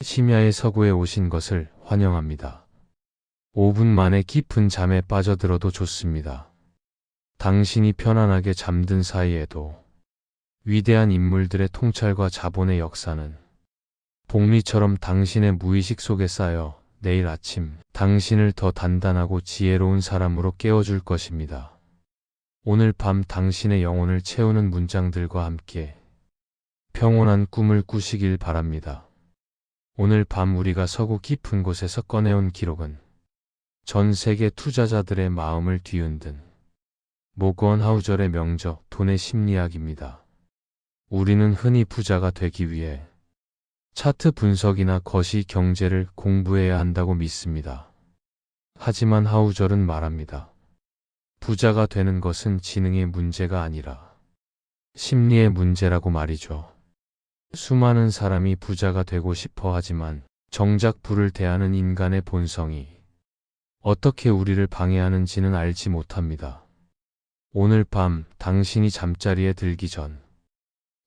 심야의 서구에 오신 것을 환영합니다. 5분 만에 깊은 잠에 빠져들어도 좋습니다. 당신이 편안하게 잠든 사이에도 위대한 인물들의 통찰과 자본의 역사는 복리처럼 당신의 무의식 속에 쌓여 내일 아침 당신을 더 단단하고 지혜로운 사람으로 깨워줄 것입니다. 오늘 밤 당신의 영혼을 채우는 문장들과 함께 평온한 꿈을 꾸시길 바랍니다. 오늘 밤 우리가 서구 깊은 곳에서 꺼내온 기록은 전 세계 투자자들의 마음을 뒤흔든 모건 하우절의 명저 돈의 심리학입니다. 우리는 흔히 부자가 되기 위해 차트 분석이나 거시 경제를 공부해야 한다고 믿습니다. 하지만 하우절은 말합니다. 부자가 되는 것은 지능의 문제가 아니라 심리의 문제라고 말이죠. 수많은 사람이 부자가 되고 싶어 하지만 정작 부를 대하는 인간의 본성이 어떻게 우리를 방해하는지는 알지 못합니다. 오늘 밤 당신이 잠자리에 들기 전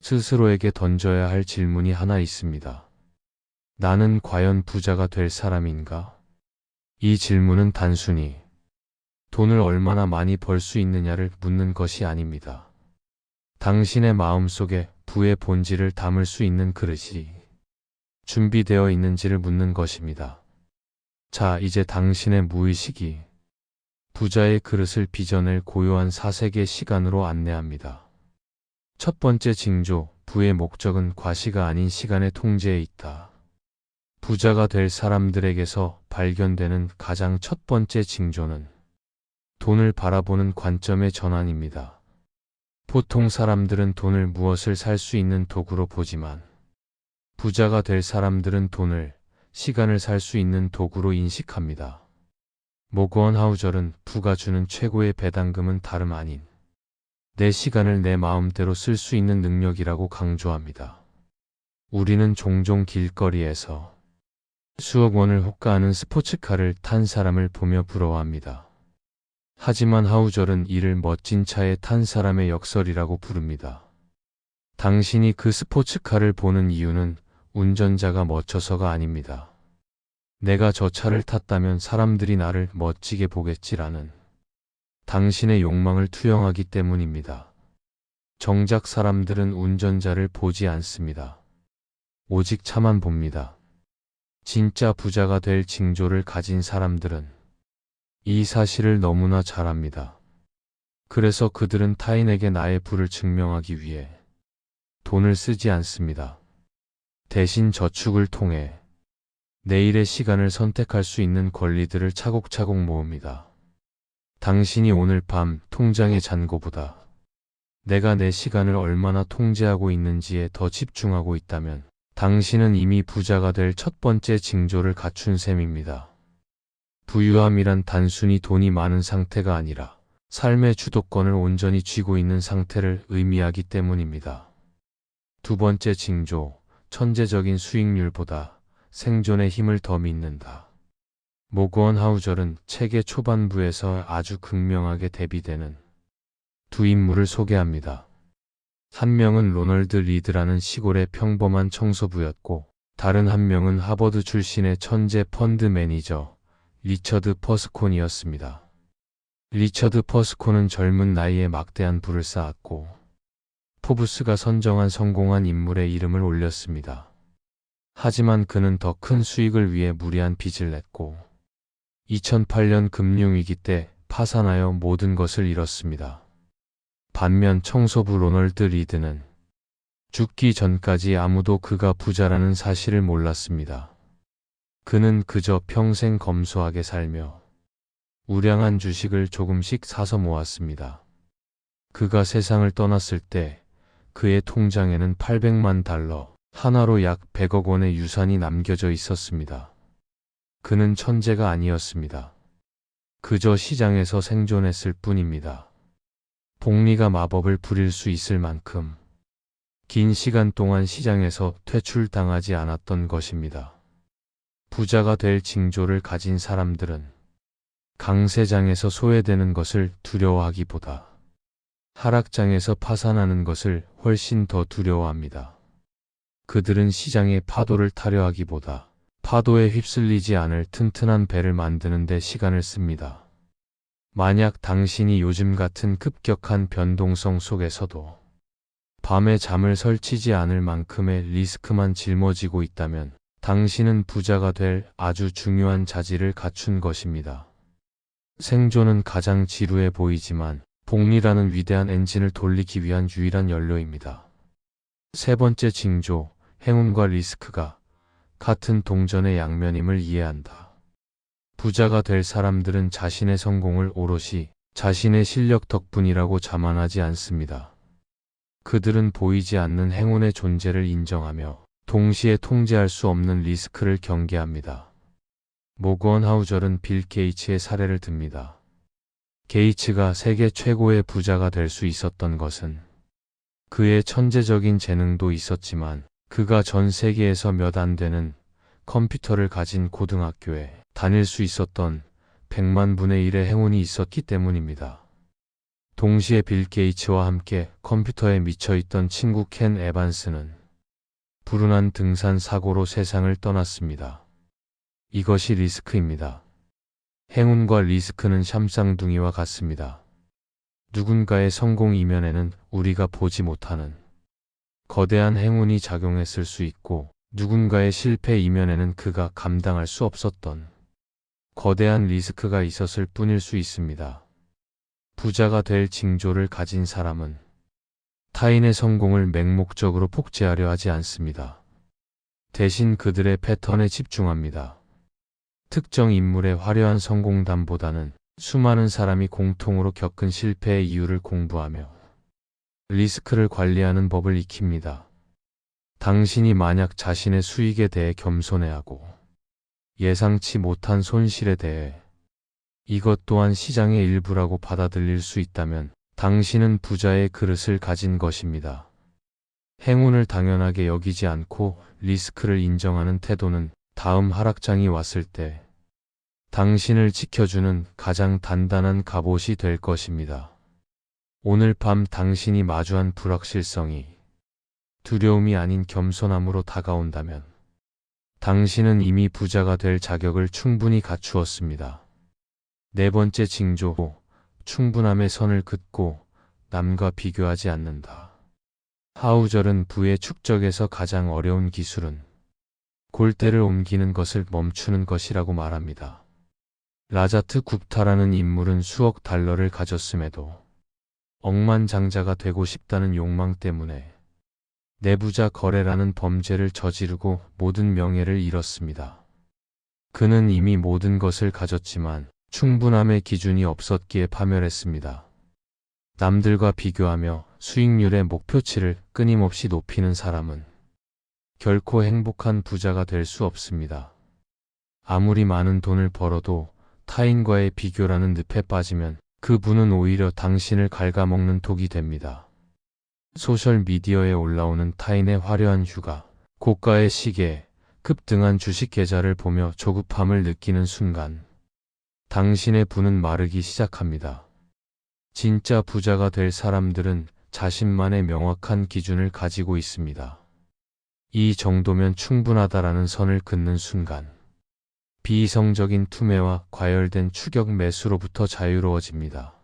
스스로에게 던져야 할 질문이 하나 있습니다. 나는 과연 부자가 될 사람인가? 이 질문은 단순히 돈을 얼마나 많이 벌 수 있느냐를 묻는 것이 아닙니다. 당신의 마음속에 부의 본질을 담을 수 있는 그릇이 준비되어 있는지를 묻는 것입니다. 자, 이제 당신의 무의식이 부자의 그릇을 빚어낼 고요한 사색의 시간으로 안내합니다. 첫 번째 징조, 부의 목적은 과시가 아닌 시간의 통제에 있다. 부자가 될 사람들에게서 발견되는 가장 첫 번째 징조는 돈을 바라보는 관점의 전환입니다. 보통 사람들은 돈을 무엇을 살 수 있는 도구로 보지만 부자가 될 사람들은 돈을, 시간을 살 수 있는 도구로 인식합니다. 모건 하우절은 부가 주는 최고의 배당금은 다름 아닌 내 시간을 내 마음대로 쓸 수 있는 능력이라고 강조합니다. 우리는 종종 길거리에서 수억 원을 호가하는 스포츠카를 탄 사람을 보며 부러워합니다. 하지만 하우절은 이를 멋진 차에 탄 사람의 역설이라고 부릅니다. 당신이 그 스포츠카를 보는 이유는 운전자가 멋져서가 아닙니다. 내가 저 차를 탔다면 사람들이 나를 멋지게 보겠지라는 당신의 욕망을 투영하기 때문입니다. 정작 사람들은 운전자를 보지 않습니다. 오직 차만 봅니다. 진짜 부자가 될 징조를 가진 사람들은 이 사실을 너무나 잘 압니다. 그래서 그들은 타인에게 나의 부를 증명하기 위해 돈을 쓰지 않습니다. 대신 저축을 통해 내일의 시간을 선택할 수 있는 권리들을 차곡차곡 모읍니다. 당신이 오늘 밤 통장의 잔고보다 내가 내 시간을 얼마나 통제하고 있는지에 더 집중하고 있다면 당신은 이미 부자가 될 첫 번째 징조를 갖춘 셈입니다. 부유함이란 단순히 돈이 많은 상태가 아니라 삶의 주도권을 온전히 쥐고 있는 상태를 의미하기 때문입니다. 두 번째 징조, 천재적인 수익률보다 생존의 힘을 더 믿는다. 모건 하우절은 책의 초반부에서 아주 극명하게 대비되는 두 인물을 소개합니다. 한 명은 로널드 리드라는 시골의 평범한 청소부였고 다른 한 명은 하버드 출신의 천재 펀드 매니저 리처드 퍼스콘이었습니다. 리처드 퍼스콘은 젊은 나이에 막대한 부를 쌓았고 포브스가 선정한 성공한 인물의 이름을 올렸습니다. 하지만 그는 더 큰 수익을 위해 무리한 빚을 냈고 2008년 금융위기 때 파산하여 모든 것을 잃었습니다. 반면 청소부 로널드 리드는 죽기 전까지 아무도 그가 부자라는 사실을 몰랐습니다. 그는 그저 평생 검소하게 살며 우량한 주식을 조금씩 사서 모았습니다. 그가 세상을 떠났을 때 그의 통장에는 800만 달러, 하나로 약 100억 원의 유산이 남겨져 있었습니다. 그는 천재가 아니었습니다. 그저 시장에서 생존했을 뿐입니다. 복리가 마법을 부릴 수 있을 만큼 긴 시간 동안 시장에서 퇴출당하지 않았던 것입니다. 부자가 될 징조를 가진 사람들은 강세장에서 소외되는 것을 두려워하기보다 하락장에서 파산하는 것을 훨씬 더 두려워합니다. 그들은 시장의 파도를 타려 하기보다 파도에 휩쓸리지 않을 튼튼한 배를 만드는 데 시간을 씁니다. 만약 당신이 요즘 같은 급격한 변동성 속에서도 밤에 잠을 설치지 않을 만큼의 리스크만 짊어지고 있다면 당신은 부자가 될 아주 중요한 자질을 갖춘 것입니다. 생존은 가장 지루해 보이지만 복리라는 위대한 엔진을 돌리기 위한 유일한 연료입니다. 세 번째 징조, 행운과 리스크가 같은 동전의 양면임을 이해한다. 부자가 될 사람들은 자신의 성공을 오롯이 자신의 실력 덕분이라고 자만하지 않습니다. 그들은 보이지 않는 행운의 존재를 인정하며 동시에 통제할 수 없는 리스크를 경계합니다. 모건 하우절은 빌 게이츠의 사례를 듭니다. 게이츠가 세계 최고의 부자가 될 수 있었던 것은 그의 천재적인 재능도 있었지만 그가 전 세계에서 몇 안 되는 컴퓨터를 가진 고등학교에 다닐 수 있었던 100만 분의 1의 행운이 있었기 때문입니다. 동시에 빌 게이츠와 함께 컴퓨터에 미쳐있던 친구 켄 에반스는 불운한 등산 사고로 세상을 떠났습니다. 이것이 리스크입니다. 행운과 리스크는 샴쌍둥이와 같습니다. 누군가의 성공 이면에는 우리가 보지 못하는 거대한 행운이 작용했을 수 있고 누군가의 실패 이면에는 그가 감당할 수 없었던 거대한 리스크가 있었을 뿐일 수 있습니다. 부자가 될 징조를 가진 사람은 타인의 성공을 맹목적으로 복제하려 하지 않습니다. 대신 그들의 패턴에 집중합니다. 특정 인물의 화려한 성공담보다는 수많은 사람이 공통으로 겪은 실패의 이유를 공부하며 리스크를 관리하는 법을 익힙니다. 당신이 만약 자신의 수익에 대해 겸손해하고 예상치 못한 손실에 대해 이것 또한 시장의 일부라고 받아들일 수 있다면 당신은 부자의 그릇을 가진 것입니다. 행운을 당연하게 여기지 않고 리스크를 인정하는 태도는 다음 하락장이 왔을 때 당신을 지켜주는 가장 단단한 갑옷이 될 것입니다. 오늘 밤 당신이 마주한 불확실성이 두려움이 아닌 겸손함으로 다가온다면 당신은 이미 부자가 될 자격을 충분히 갖추었습니다. 네 번째 징조, 충분함의 선을 긋고 남과 비교하지 않는다. 하우절은 부의 축적에서 가장 어려운 기술은 골대를 옮기는 것을 멈추는 것이라고 말합니다. 라자트 굽타라는 인물은 수억 달러를 가졌음에도 억만장자가 되고 싶다는 욕망 때문에 내부자 거래라는 범죄를 저지르고 모든 명예를 잃었습니다. 그는 이미 모든 것을 가졌지만 충분함의 기준이 없었기에 파멸했습니다. 남들과 비교하며 수익률의 목표치를 끊임없이 높이는 사람은 결코 행복한 부자가 될 수 없습니다. 아무리 많은 돈을 벌어도 타인과의 비교라는 늪에 빠지면 그 부는 오히려 당신을 갉아먹는 독이 됩니다. 소셜미디어에 올라오는 타인의 화려한 휴가, 고가의 시계, 급등한 주식 계좌를 보며 조급함을 느끼는 순간 당신의 부는 마르기 시작합니다. 진짜 부자가 될 사람들은 자신만의 명확한 기준을 가지고 있습니다. 이 정도면 충분하다라는 선을 긋는 순간 비이성적인 투매와 과열된 추격 매수로부터 자유로워집니다.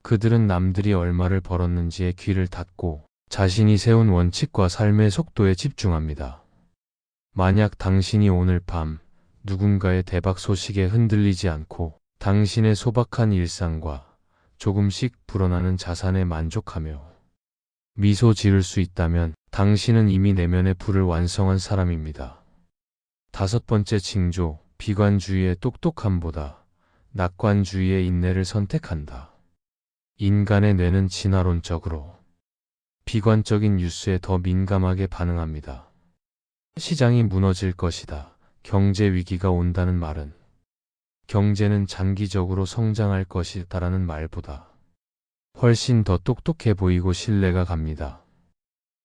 그들은 남들이 얼마를 벌었는지에 귀를 닫고 자신이 세운 원칙과 삶의 속도에 집중합니다. 만약 당신이 오늘 밤 누군가의 대박 소식에 흔들리지 않고 당신의 소박한 일상과 조금씩 불어나는 자산에 만족하며 미소 지을 수 있다면 당신은 이미 내면의 부를 완성한 사람입니다. 다섯 번째 징조, 비관주의의 똑똑함보다 낙관주의의 인내를 선택한다. 인간의 뇌는 진화론적으로 비관적인 뉴스에 더 민감하게 반응합니다. 시장이 무너질 것이다. 경제 위기가 온다는 말은 경제는 장기적으로 성장할 것이다라는 말보다 훨씬 더 똑똑해 보이고 신뢰가 갑니다.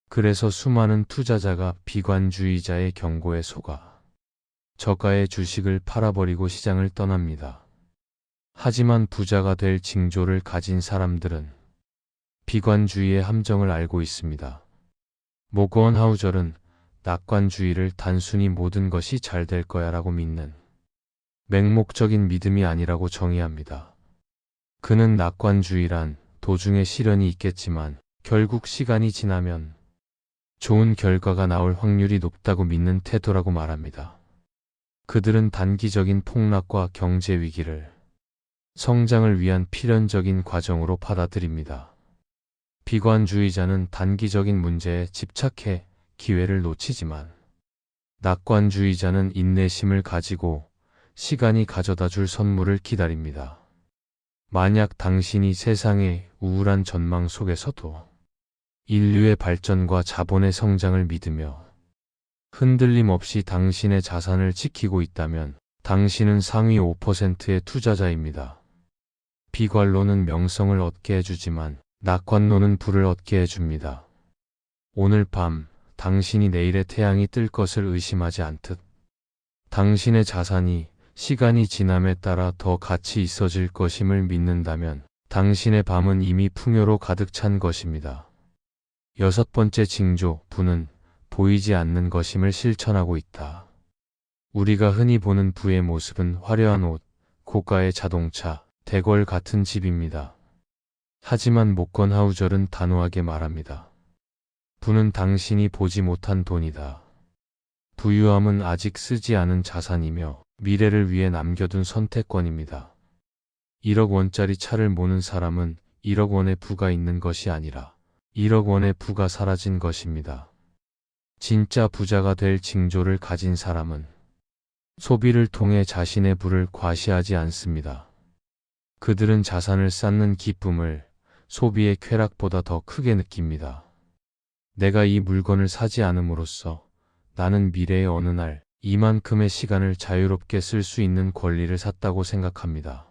그래서 수많은 투자자가 비관주의자의 경고에 속아 저가의 주식을 팔아버리고 시장을 떠납니다. 하지만 부자가 될 징조를 가진 사람들은 비관주의의 함정을 알고 있습니다. 모건 하우절은 낙관주의를 단순히 모든 것이 잘 될 거야 라고 믿는 맹목적인 믿음이 아니라고 정의합니다. 그는 낙관주의란 도중에 시련이 있겠지만 결국 시간이 지나면 좋은 결과가 나올 확률이 높다고 믿는 태도라고 말합니다. 그들은 단기적인 폭락과 경제 위기를 성장을 위한 필연적인 과정으로 받아들입니다. 비관주의자는 단기적인 문제에 집착해 기회를 놓치지만 낙관주의자는 인내심을 가지고 시간이 가져다 줄 선물을 기다립니다. 만약 당신이 세상의 우울한 전망 속에서도 인류의 발전과 자본의 성장을 믿으며 흔들림 없이 당신의 자산을 지키고 있다면 당신은 상위 5%의 투자자입니다. 비관론은 명성을 얻게 해주지만 낙관론은 부를 얻게 해줍니다. 오늘 밤 당신이 내일의 태양이 뜰 것을 의심하지 않듯 당신의 자산이 시간이 지남에 따라 더 가치 있어질 것임을 믿는다면 당신의 밤은 이미 풍요로 가득 찬 것입니다. 6번째 징조, 부는 보이지 않는 것임을 실천하고 있다. 우리가 흔히 보는 부의 모습은 화려한 옷, 고가의 자동차, 대궐 같은 집입니다. 하지만 모건하우절은 단호하게 말합니다. 부는 당신이 보지 못한 돈이다. 부유함은 아직 쓰지 않은 자산이며 미래를 위해 남겨둔 선택권입니다. 1억 원짜리 차를 모는 사람은 1억 원의 부가 있는 것이 아니라 1억 원의 부가 사라진 것입니다. 진짜 부자가 될 징조를 가진 사람은 소비를 통해 자신의 부를 과시하지 않습니다. 그들은 자산을 쌓는 기쁨을 소비의 쾌락보다 더 크게 느낍니다. 내가 이 물건을 사지 않음으로써 나는 미래의 어느 날 이만큼의 시간을 자유롭게 쓸 수 있는 권리를 샀다고 생각합니다.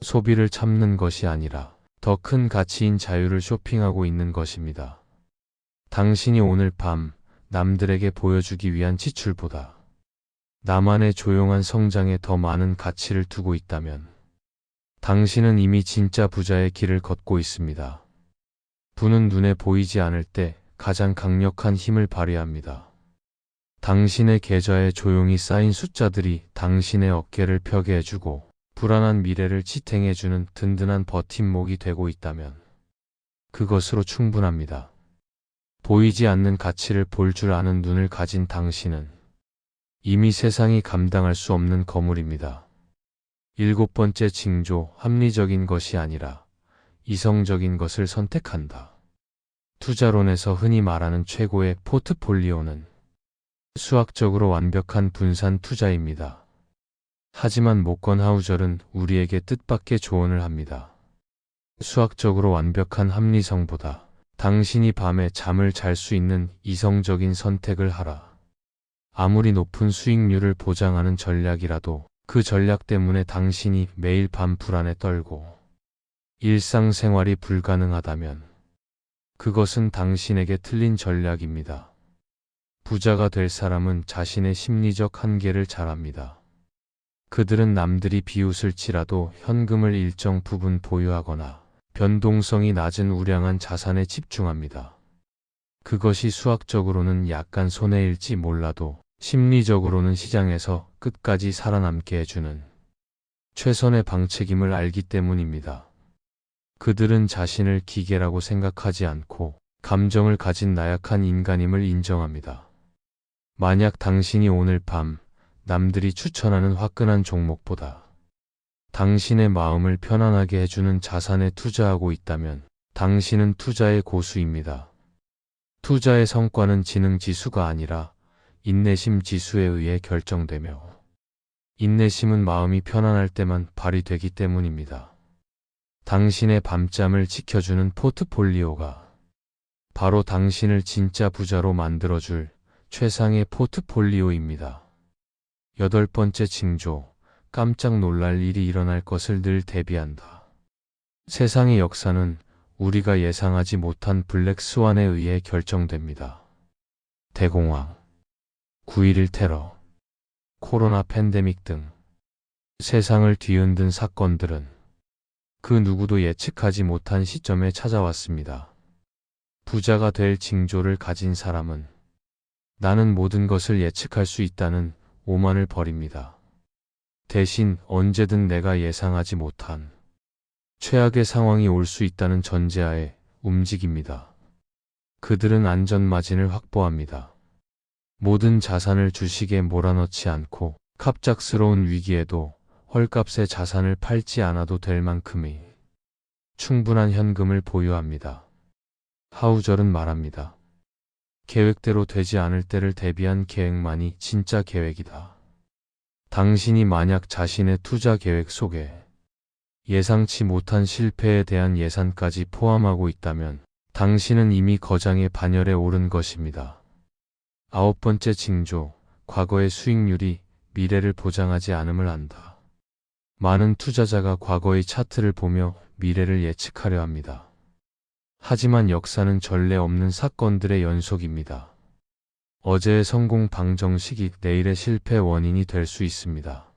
소비를 참는 것이 아니라 더 큰 가치인 자유를 쇼핑하고 있는 것입니다. 당신이 오늘 밤 남들에게 보여주기 위한 지출보다 나만의 조용한 성장에 더 많은 가치를 두고 있다면 당신은 이미 진짜 부자의 길을 걷고 있습니다. 부는 눈에 보이지 않을 때 가장 강력한 힘을 발휘합니다. 당신의 계좌에 조용히 쌓인 숫자들이 당신의 어깨를 펴게 해주고 불안한 미래를 지탱해주는 든든한 버팀목이 되고 있다면 그것으로 충분합니다. 보이지 않는 가치를 볼 줄 아는 눈을 가진 당신은 이미 세상이 감당할 수 없는 거물입니다. 7번째 징조, 합리적인 것이 아니라 이성적인 것을 선택한다. 투자론에서 흔히 말하는 최고의 포트폴리오는 수학적으로 완벽한 분산 투자입니다. 하지만 모건하우절은 우리에게 뜻밖의 조언을 합니다. 수학적으로 완벽한 합리성보다 당신이 밤에 잠을 잘 수 있는 이성적인 선택을 하라. 아무리 높은 수익률을 보장하는 전략이라도 그 전략 때문에 당신이 매일 밤 불안에 떨고 일상생활이 불가능하다면 그것은 당신에게 틀린 전략입니다. 부자가 될 사람은 자신의 심리적 한계를 잘 압니다. 그들은 남들이 비웃을지라도 현금을 일정 부분 보유하거나 변동성이 낮은 우량한 자산에 집중합니다. 그것이 수학적으로는 약간 손해일지 몰라도 심리적으로는 시장에서 끝까지 살아남게 해주는 최선의 방책임을 알기 때문입니다. 그들은 자신을 기계라고 생각하지 않고 감정을 가진 나약한 인간임을 인정합니다. 만약 당신이 오늘 밤 남들이 추천하는 화끈한 종목보다 당신의 마음을 편안하게 해주는 자산에 투자하고 있다면 당신은 투자의 고수입니다. 투자의 성과는 지능 지수가 아니라 인내심 지수에 의해 결정되며 인내심은 마음이 편안할 때만 발휘되기 때문입니다. 당신의 밤잠을 지켜주는 포트폴리오가 바로 당신을 진짜 부자로 만들어줄 최상의 포트폴리오입니다. 8번째 징조, 깜짝 놀랄 일이 일어날 것을 늘 대비한다. 세상의 역사는 우리가 예상하지 못한 블랙 스완에 의해 결정됩니다. 대공황, 9.11 테러, 코로나 팬데믹 등 세상을 뒤흔든 사건들은 그 누구도 예측하지 못한 시점에 찾아왔습니다. 부자가 될 징조를 가진 사람은 나는 모든 것을 예측할 수 있다는 오만을 버립니다. 대신 언제든 내가 예상하지 못한 최악의 상황이 올 수 있다는 전제하에 움직입니다. 그들은 안전마진을 확보합니다. 모든 자산을 주식에 몰아넣지 않고 갑작스러운 위기에도 헐값에 자산을 팔지 않아도 될 만큼의 충분한 현금을 보유합니다. 하우절은 말합니다. 계획대로 되지 않을 때를 대비한 계획만이 진짜 계획이다. 당신이 만약 자신의 투자 계획 속에 예상치 못한 실패에 대한 예산까지 포함하고 있다면 당신은 이미 거장의 반열에 오른 것입니다. 9번째 징조, 과거의 수익률이 미래를 보장하지 않음을 안다. 많은 투자자가 과거의 차트를 보며 미래를 예측하려 합니다. 하지만 역사는 전례 없는 사건들의 연속입니다. 어제의 성공 방정식이 내일의 실패 원인이 될 수 있습니다.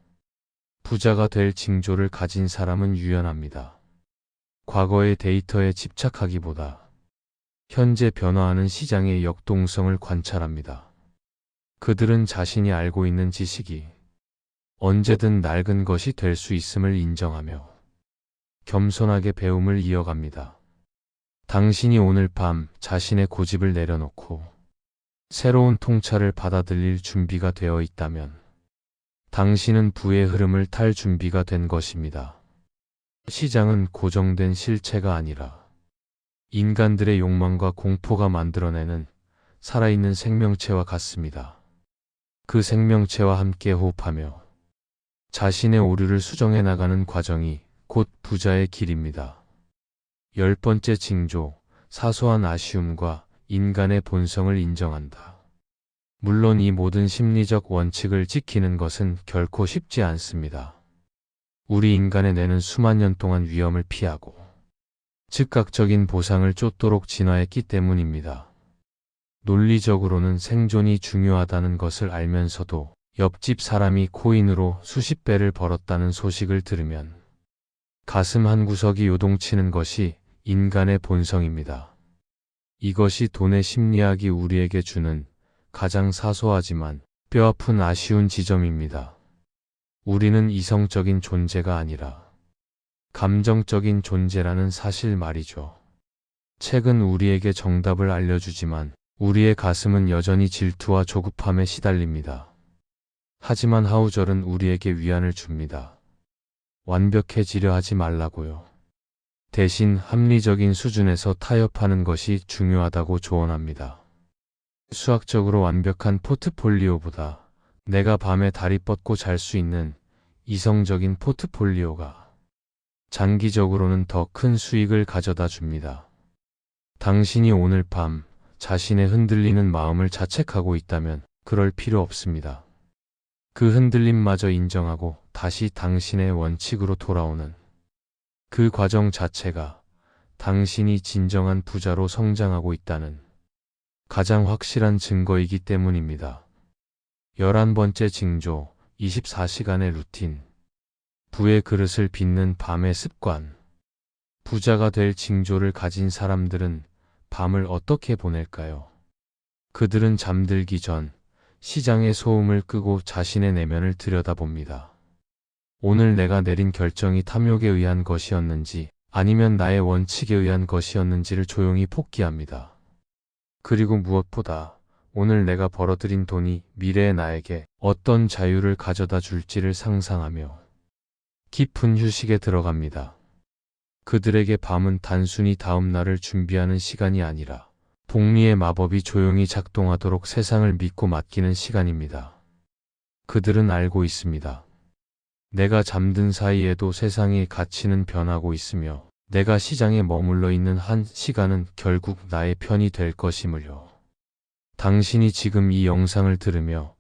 부자가 될 징조를 가진 사람은 유연합니다. 과거의 데이터에 집착하기보다 현재 변화하는 시장의 역동성을 관찰합니다. 그들은 자신이 알고 있는 지식이 언제든 낡은 것이 될 수 있음을 인정하며 겸손하게 배움을 이어갑니다. 당신이 오늘 밤 자신의 고집을 내려놓고 새로운 통찰을 받아들일 준비가 되어 있다면 당신은 부의 흐름을 탈 준비가 된 것입니다. 시장은 고정된 실체가 아니라 인간들의 욕망과 공포가 만들어내는 살아있는 생명체와 같습니다. 그 생명체와 함께 호흡하며 자신의 오류를 수정해 나가는 과정이 곧 부자의 길입니다. 10번째 징조, 사소한 아쉬움과 인간의 본성을 인정한다. 물론 이 모든 심리적 원칙을 지키는 것은 결코 쉽지 않습니다. 우리 인간의 뇌는 수만 년 동안 위험을 피하고 즉각적인 보상을 쫓도록 진화했기 때문입니다. 논리적으로는 생존이 중요하다는 것을 알면서도 옆집 사람이 코인으로 수십 배를 벌었다는 소식을 들으면 가슴 한구석이 요동치는 것이 인간의 본성입니다. 이것이 돈의 심리학이 우리에게 주는 가장 사소하지만 뼈아픈 아쉬운 지점입니다. 우리는 이성적인 존재가 아니라 감정적인 존재라는 사실 말이죠. 책은 우리에게 정답을 알려주지만 우리의 가슴은 여전히 질투와 조급함에 시달립니다. 하지만 하우절은 우리에게 위안을 줍니다. 완벽해지려 하지 말라고요. 대신 합리적인 수준에서 타협하는 것이 중요하다고 조언합니다. 수학적으로 완벽한 포트폴리오보다 내가 밤에 다리 뻗고 잘 수 있는 이성적인 포트폴리오가 장기적으로는 더 큰 수익을 가져다 줍니다. 당신이 오늘 밤 자신의 흔들리는 마음을 자책하고 있다면 그럴 필요 없습니다. 그 흔들림마저 인정하고 다시 당신의 원칙으로 돌아오는 그 과정 자체가 당신이 진정한 부자로 성장하고 있다는 가장 확실한 증거이기 때문입니다. 11번째 징조, 24시간의 루틴. 부의 그릇을 빚는 밤의 습관. 부자가 될 징조를 가진 사람들은 밤을 어떻게 보낼까요? 그들은 잠들기 전 시장의 소음을 끄고 자신의 내면을 들여다봅니다. 오늘 내가 내린 결정이 탐욕에 의한 것이었는지 아니면 나의 원칙에 의한 것이었는지를 조용히 폭기합니다. 그리고 무엇보다 오늘 내가 벌어들인 돈이 미래의 나에게 어떤 자유를 가져다 줄지를 상상하며 깊은 휴식에 들어갑니다. 그들에게 밤은 단순히 다음 날을 준비하는 시간이 아니라 복리의 마법이 조용히 작동하도록 세상을 믿고 맡기는 시간입니다. 그들은 알고 있습니다. 내가 잠든 사이에도 세상의 가치는 변하고 있으며 내가 시장에 머물러 있는 한 시간은 결국 나의 편이 될 것임을요. 당신이 지금 이 영상을 들으며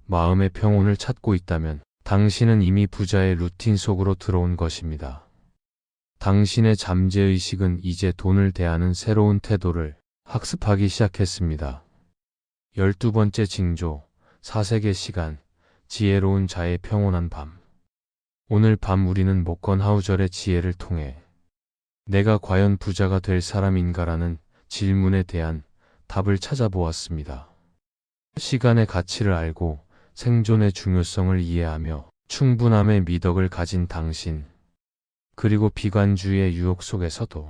마음의 평온을 찾고 있다면 당신은 이미 부자의 루틴 속으로 들어온 것입니다. 당신의 잠재의식은 이제 돈을 대하는 새로운 태도를 학습하기 시작했습니다. 12번째 징조, 사색의 시간, 지혜로운 자의 평온한 밤. 오늘 밤 우리는 목건 하우절의 지혜를 통해 내가 과연 부자가 될 사람인가라는 질문에 대한 답을 찾아보았습니다. 시간의 가치를 알고 생존의 중요성을 이해하며 충분함의 미덕을 가진 당신, 그리고 비관주의의 유혹 속에서도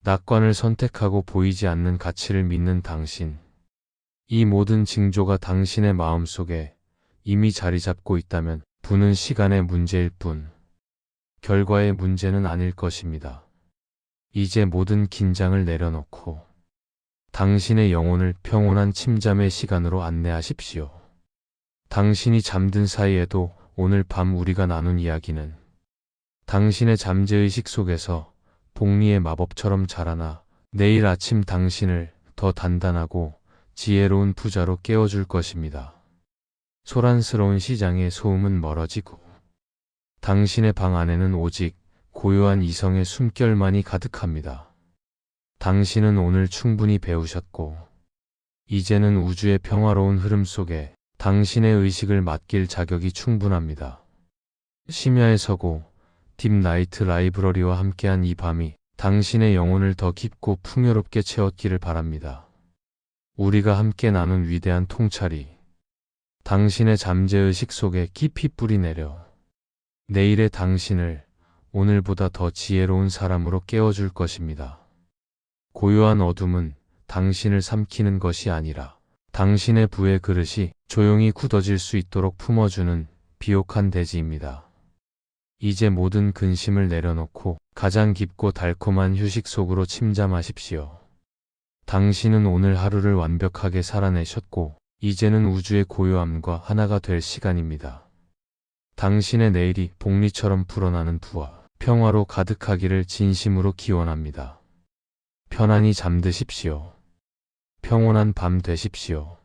낙관을 선택하고 보이지 않는 가치를 믿는 당신, 이 모든 징조가 당신의 마음속에 이미 자리 잡고 있다면 부는 시간의 문제일 뿐 결과의 문제는 아닐 것입니다. 이제 모든 긴장을 내려놓고 당신의 영혼을 평온한 침잠의 시간으로 안내하십시오. 당신이 잠든 사이에도 오늘 밤 우리가 나눈 이야기는 당신의 잠재의식 속에서 복리의 마법처럼 자라나 내일 아침 당신을 더 단단하고 지혜로운 부자로 깨워줄 것입니다. 소란스러운 시장의 소음은 멀어지고 당신의 방 안에는 오직 고요한 이성의 숨결만이 가득합니다. 당신은 오늘 충분히 배우셨고 이제는 우주의 평화로운 흐름 속에 당신의 의식을 맡길 자격이 충분합니다. 심야에 서고 딥나이트 라이브러리와 함께한 이 밤이 당신의 영혼을 더 깊고 풍요롭게 채웠기를 바랍니다. 우리가 함께 나눈 위대한 통찰이 당신의 잠재의식 속에 깊이 뿌리내려 내일의 당신을 오늘보다 더 지혜로운 사람으로 깨워줄 것입니다. 고요한 어둠은 당신을 삼키는 것이 아니라 당신의 부의 그릇이 조용히 굳어질 수 있도록 품어주는 비옥한 대지입니다. 이제 모든 근심을 내려놓고 가장 깊고 달콤한 휴식 속으로 침잠하십시오. 당신은 오늘 하루를 완벽하게 살아내셨고 이제는 우주의 고요함과 하나가 될 시간입니다. 당신의 내일이 복리처럼 불어나는 부와 평화로 가득하기를 진심으로 기원합니다. 편안히 잠드십시오. 평온한 밤 되십시오.